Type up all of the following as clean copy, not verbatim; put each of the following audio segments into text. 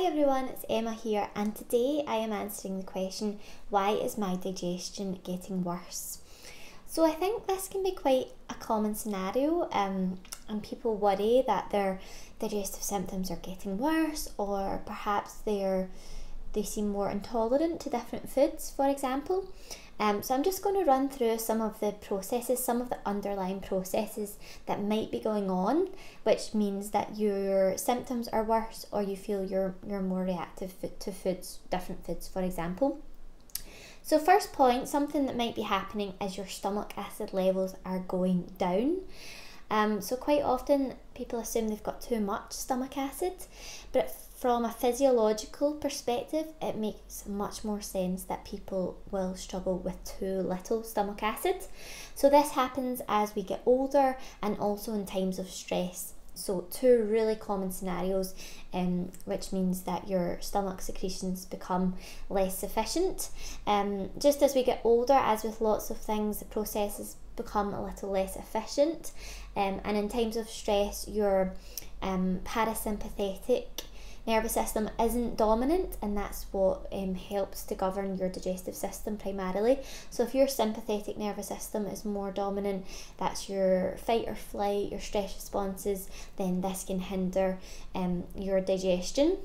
everyone, it's Emma here, and today I am answering the question, why is my digestion getting worse? So I think this can be quite a common scenario, and people worry that their digestive symptoms are getting worse, or perhaps they seem more intolerant to different foods, for example. So I'm just going to run through some of the processes, some of the underlying processes that might be going on, which means that your symptoms are worse, or you feel you're more reactive to foods, different foods, for example. So first point, something that might be happening is your stomach acid levels are going down. So quite often people assume they've got too much stomach acid, but from a physiological perspective, it makes much more sense that people will struggle with too little stomach acid. So this happens as we get older and also in times of stress. So two really common scenarios, which means that your stomach secretions become less sufficient. Just as we get older, as with lots of things, the processes become a little less efficient. And in times of stress, your parasympathetic nervous system isn't dominant, and that's what helps to govern your digestive system primarily. So if your sympathetic nervous system is more dominant, that's your fight or flight, your stress responses, then this can hinder your digestion.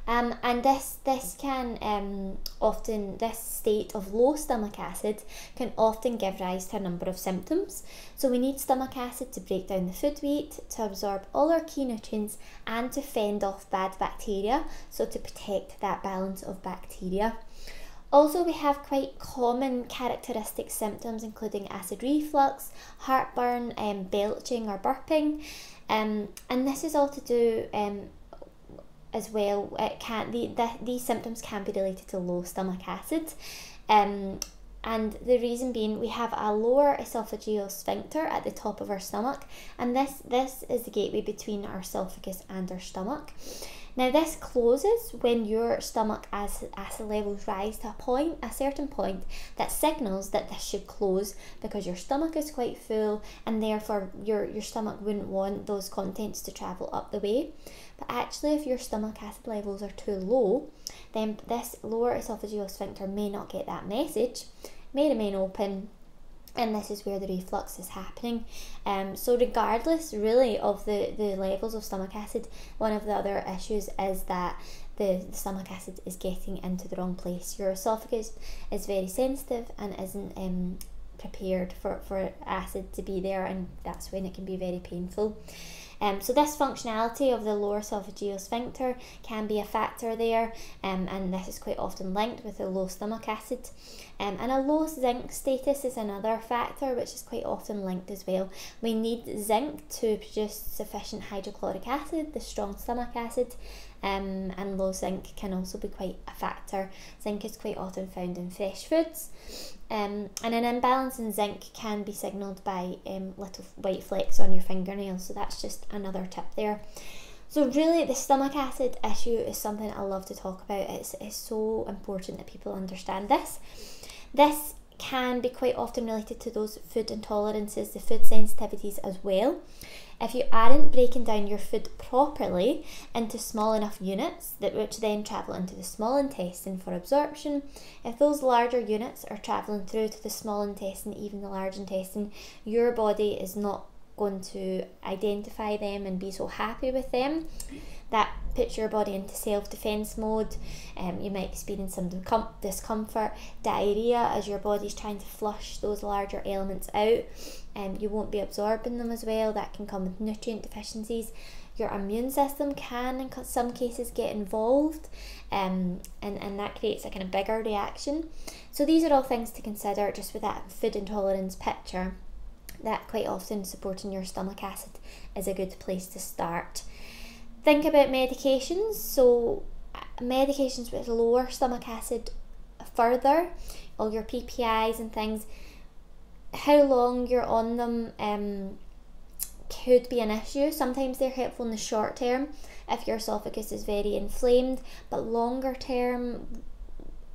And this can often, this state of low stomach acid can often give rise to a number of symptoms. So we need stomach acid to break down the food we eat, to absorb all our key nutrients, and to fend off bad bacteria, so to protect that balance of bacteria. Also, we have quite common characteristic symptoms, including acid reflux, heartburn, belching or burping, and this is all to do as well. These symptoms can be related to low stomach acid, and the reason being, we have a lower esophageal sphincter at the top of our stomach, and this is the gateway between our esophagus and our stomach. Now this closes when your stomach acid levels rise to a certain point that signals that this should close, because your stomach is quite full, and therefore your stomach wouldn't want those contents to travel up the way. But actually, if your stomach acid levels are too low, then this lower esophageal sphincter may not get that message, may remain open, and this is where the reflux is happening. So regardless really of the levels of stomach acid, one of the other issues is that the stomach acid is getting into the wrong place. Your esophagus is very sensitive and isn't prepared for acid to be there, and that's when it can be very painful. So this functionality of the lower esophageal sphincter can be a factor there, and this is quite often linked with a low stomach acid. And a low zinc status is another factor which is quite often linked as well. We need zinc to produce sufficient hydrochloric acid, the strong stomach acid, and low zinc can also be quite a factor. Zinc is quite often found in fresh foods, and an imbalance in zinc can be signalled by little white flecks on your fingernails, so that's just another tip there. So really, the stomach acid issue is something I love to talk about. It's so important that people understand this. This can be quite often related to those food intolerances, the food sensitivities as well. If you aren't breaking down your food properly into small enough units, which then travel into the small intestine for absorption, if those larger units are travelling through to the small intestine, even the large intestine, your body is not going to identify them and be so happy with them. That puts your body into self-defense mode. You might experience some discomfort, diarrhea as your body's trying to flush those larger elements out. You won't be absorbing them as well. That can come with nutrient deficiencies. Your immune system can, in some cases, get involved, and that creates a kind of bigger reaction. So these are all things to consider just with that food intolerance picture, that quite often supporting your stomach acid is a good place to start. Think about medications. So medications with lower stomach acid further, all your PPIs and things, how long you're on them could be an issue. Sometimes they're helpful in the short term if your esophagus is very inflamed, but longer term,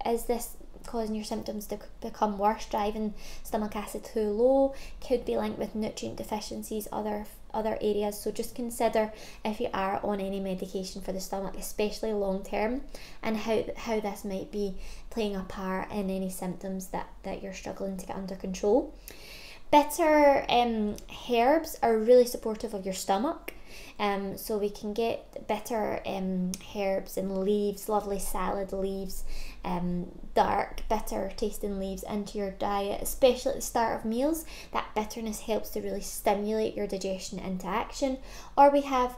is this causing your symptoms to become worse, driving stomach acid too low, could be linked with nutrient deficiencies, other other areas. So just consider if you are on any medication for the stomach, especially long term, and how this might be playing a part in any symptoms that you're struggling to get under control. Bitter herbs are really supportive of your stomach. So we can get bitter herbs and leaves, lovely salad leaves, dark bitter tasting leaves into your diet, especially at the start of meals. That bitterness helps to really stimulate your digestion into action. Or we have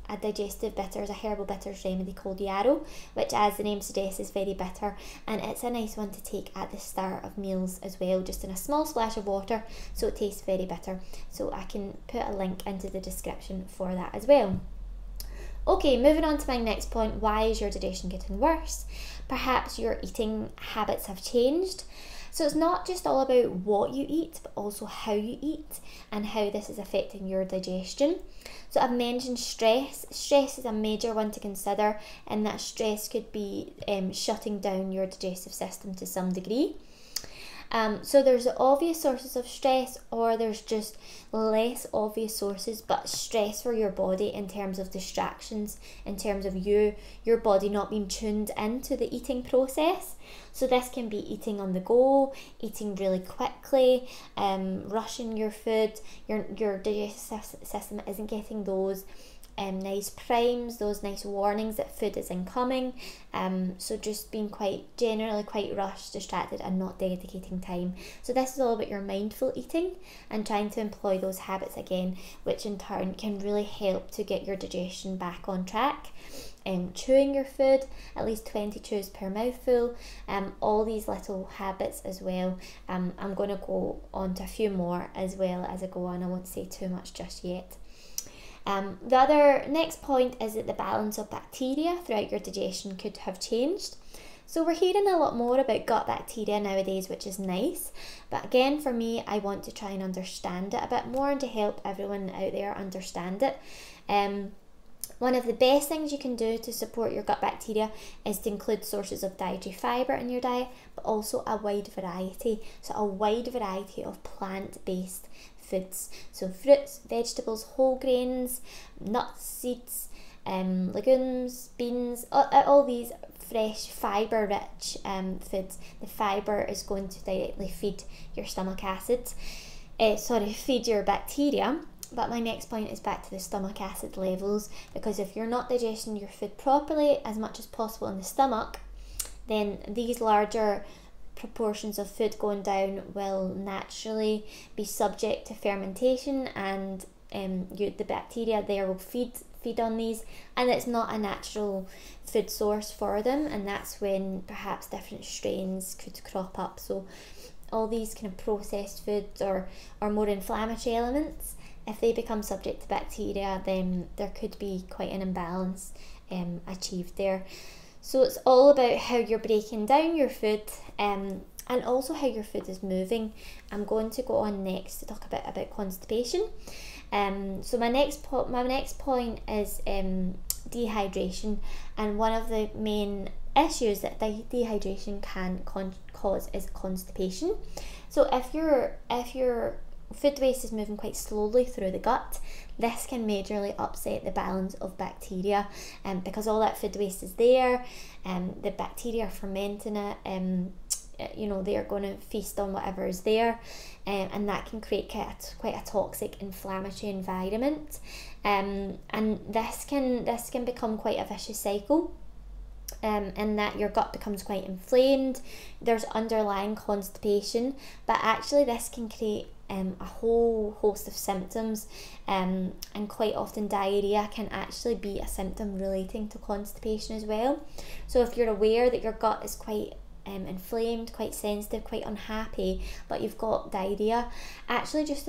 a digestive bitters, a herbal bitters remedy called yarrow, which, as the name suggests, is very bitter, and it's a nice one to take at the start of meals as well, just in a small splash of water, so it tastes very bitter. So I can put a link into the description for that as well. Okay, moving on to my next point. Why is your digestion getting worse? Perhaps your eating habits have changed. So it's not just all about what you eat, but also how you eat and how this is affecting your digestion. So I've mentioned stress. Stress is a major one to consider, and that stress could be shutting down your digestive system to some degree. So there's obvious sources of stress, or there's just less obvious sources, but stress for your body in terms of distractions, in terms of your body not being tuned into the eating process. So this can be eating on the go, eating really quickly, rushing your food. Your digestive system isn't getting those nice primes, those nice warnings that food is incoming. So just being generally quite rushed, distracted, and not dedicating time. So this is all about your mindful eating and trying to employ those habits again, which in turn can really help to get your digestion back on track. Chewing your food, at least 20 chews per mouthful, all these little habits as well. I'm going to go on to a few more as well as I go on. I won't say too much just yet. The other next point is that the balance of bacteria throughout your digestion could have changed. So we're hearing a lot more about gut bacteria nowadays, which is nice. But again, for me, I want to try and understand it a bit more and to help everyone out there understand it. One of the best things you can do to support your gut bacteria is to include sources of dietary fibre in your diet, but also a wide variety. So a wide variety of plant-based foods. So fruits, vegetables, whole grains, nuts, seeds, legumes, beans, all these fresh fibre-rich foods. The fibre is going to directly feed your stomach acid. Feed your bacteria. But my next point is back to the stomach acid levels, because if you're not digesting your food properly as much as possible in the stomach, then these larger proportions of food going down will naturally be subject to fermentation, and the bacteria there will feed on these, and it's not a natural food source for them, and that's when perhaps different strains could crop up. So all these kind of processed foods or more inflammatory elements, if they become subject to bacteria, then there could be quite an imbalance achieved there. So it's all about how you're breaking down your food, and also how your food is moving. I'm going to go on next to talk a bit about constipation. So my next point is dehydration, and one of the main issues that dehydration can cause is constipation. So if your food waste is moving quite slowly through the gut, this can majorly upset the balance of bacteria, because all that food waste is there, the bacteria are fermenting it, they're going to feast on whatever is there, and that can create quite a toxic inflammatory environment, and this can become quite a vicious cycle. And that your gut becomes quite inflamed, there's underlying constipation, but actually this can create a whole host of symptoms, and quite often diarrhea can actually be a symptom relating to constipation as well. So if you're aware that your gut is quite inflamed, quite sensitive, quite unhappy, but you've got diarrhea, actually just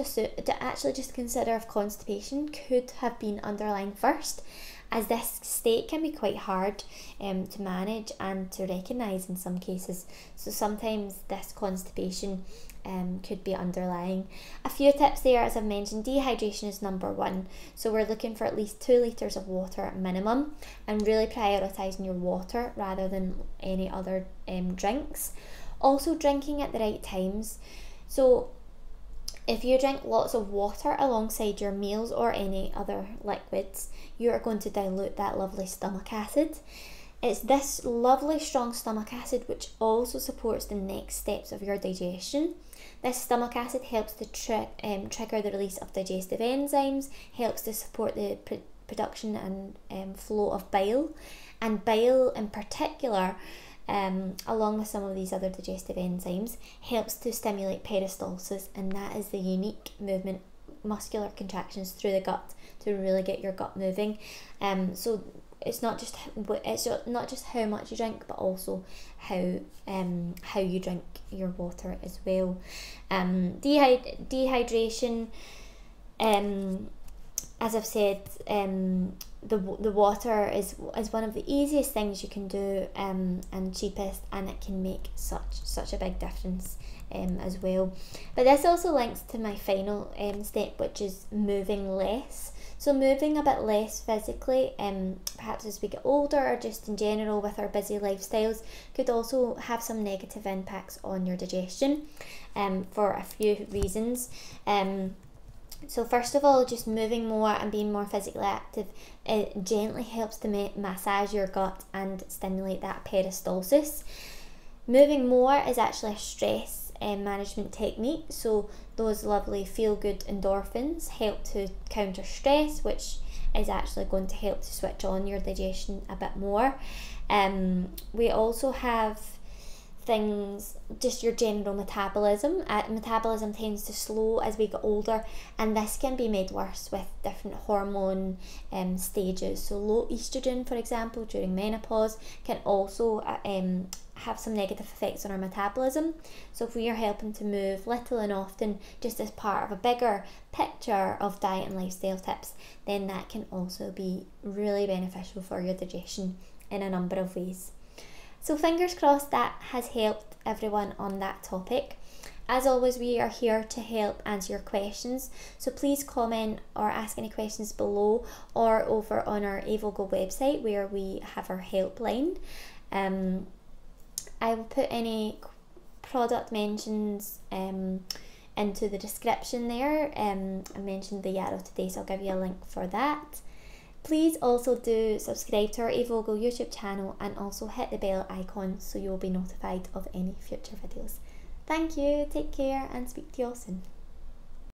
consider if constipation could have been underlying first, as this state can be quite hard to manage and to recognise in some cases. So sometimes this constipation could be underlying. A few tips there, as I've mentioned, dehydration is number one. So we're looking for at least 2 litres of water at minimum, and really prioritising your water rather than any other drinks. Also drinking at the right times. So If you drink lots of water alongside your meals or any other liquids, you are going to dilute that lovely stomach acid. It's this lovely strong stomach acid which also supports the next steps of your digestion. This stomach acid helps to trigger the release of digestive enzymes, helps to support the production and flow of bile, and bile in particular, along with some of these other digestive enzymes, helps to stimulate peristalsis, and that is the unique movement, muscular contractions through the gut to really get your gut moving. So it's not just how much you drink, but also how you drink your water as well. Dehydration, as I've said, the water is one of the easiest things you can do, and cheapest, and it can make such a big difference as well. But this also links to my final step, which is moving less. So moving a bit less physically, perhaps as we get older, or just in general with our busy lifestyles, could also have some negative impacts on your digestion, for a few reasons. So first of all, just moving more and being more physically active, it gently helps to massage your gut and stimulate that peristalsis. Moving more is actually a stress management technique, so those lovely feel-good endorphins help to counter stress, which is actually going to help to switch on your digestion a bit more. We also have things, just your general metabolism. Metabolism tends to slow as we get older, and this can be made worse with different hormone stages. So low estrogen, for example, during menopause can also have some negative effects on our metabolism. So if we are helping to move little and often, just as part of a bigger picture of diet and lifestyle tips, then that can also be really beneficial for your digestion in a number of ways. So fingers crossed that has helped everyone on that topic. As always, we are here to help answer your questions, so please comment or ask any questions below or over on our Evogo website where we have our helpline. I will put any product mentions into the description there. I mentioned the Yarrow today, so I'll give you a link for that. Please also do subscribe to our Evogo YouTube channel and also hit the bell icon so you will be notified of any future videos. Thank you, take care, and speak to you all soon.